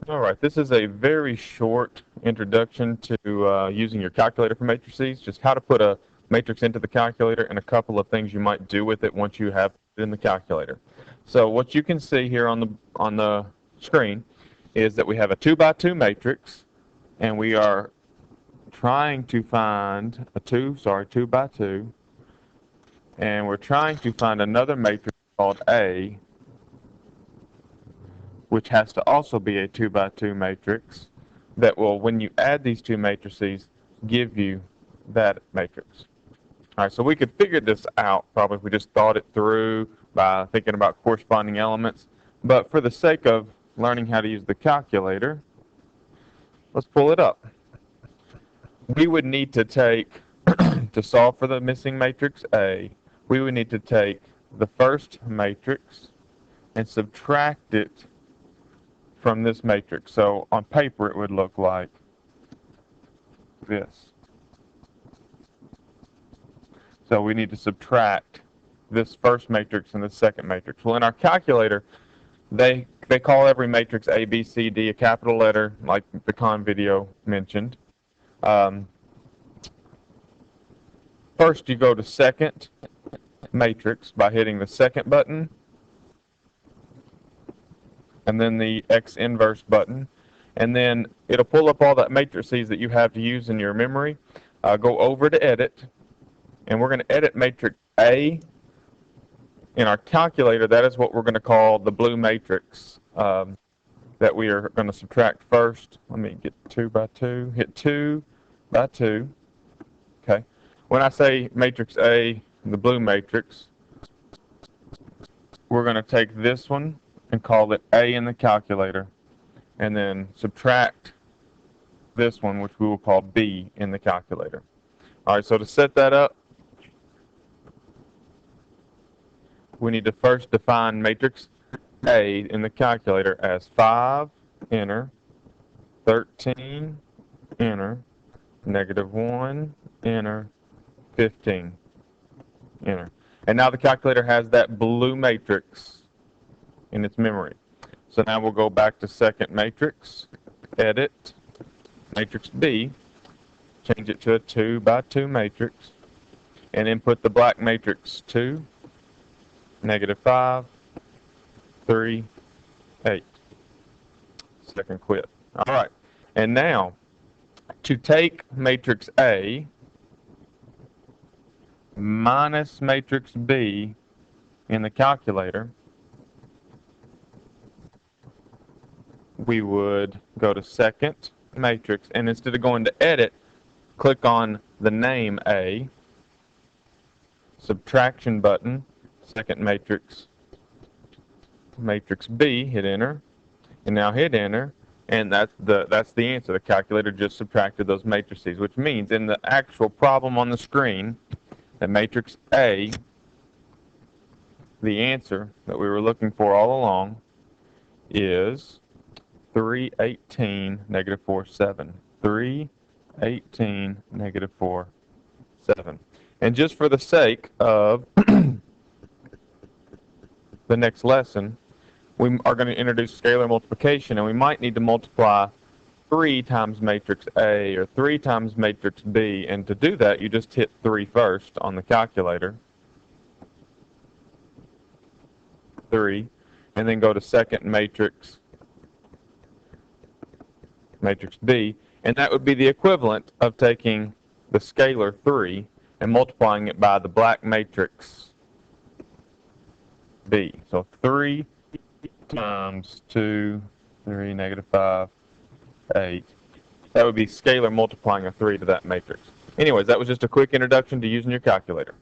All right, this is a very short introduction to using your calculator for matrices, just how to put a matrix into the calculator and a couple of things you might do with it once you have it in the calculator. So what you can see here on the screen is that we have a 2 by 2 matrix, and we are trying to find a 2 by 2, and we're trying to find another matrix called A, which has to also be a 2 by 2 matrix that will, when you add these two matrices, give you that matrix. All right, so we could figure this out probably if we just thought it through by thinking about corresponding elements. But for the sake of learning how to use the calculator, let's pull it up. We would need to take, to solve for the missing matrix A, we would need to take the first matrix and subtract it from this matrix. So on paper it would look like this. So we need to subtract this first matrix and the second matrix. Well, in our calculator, they call every matrix A, B, C, D a capital letter, like the con video mentioned. First, you go to second matrix by hitting the second button, and then the X inverse button, and then it'll pull up all the matrices that you have to use in your memory. Go over to edit, and we're going to edit matrix A. In our calculator, that is what we're going to call the blue matrix that we are going to subtract first. Let me get 2 by 2, hit 2 by 2. Okay. When I say matrix A, the blue matrix, we're going to take this one and call it A in the calculator, and then subtract this one, which we will call B in the calculator. All right, so to set that up, we need to first define matrix A in the calculator as 5, enter, 13, enter, -1, enter, 15, enter. And now the calculator has that blue matrix in its memory. So now we'll go back to second matrix, edit, matrix B, change it to a 2 by 2 matrix, and input the black matrix 2, -5, 3, 8. Second quit. All right. And now, to take matrix A minus matrix B in the calculator, we would go to second matrix, and instead of going to edit, click on the name A, subtraction button, second matrix, matrix B, hit enter, and now hit enter, and that's the answer. The calculator just subtracted those matrices, which means in the actual problem on the screen, that matrix A, the answer that we were looking for all along, is 318, -4, 7. 318, -4, 7. And just for the sake of the next lesson, we are going to introduce scalar multiplication, and we might need to multiply 3 times matrix A or 3 times matrix B. And to do that, you just hit 3 first on the calculator. 3. And then go to second matrix, matrix B, and that would be the equivalent of taking the scalar 3 and multiplying it by the black matrix B. So 3 times 2, 3, -5, 8. That would be scalar multiplying a 3 to that matrix. Anyways, that was just a quick introduction to using your calculator.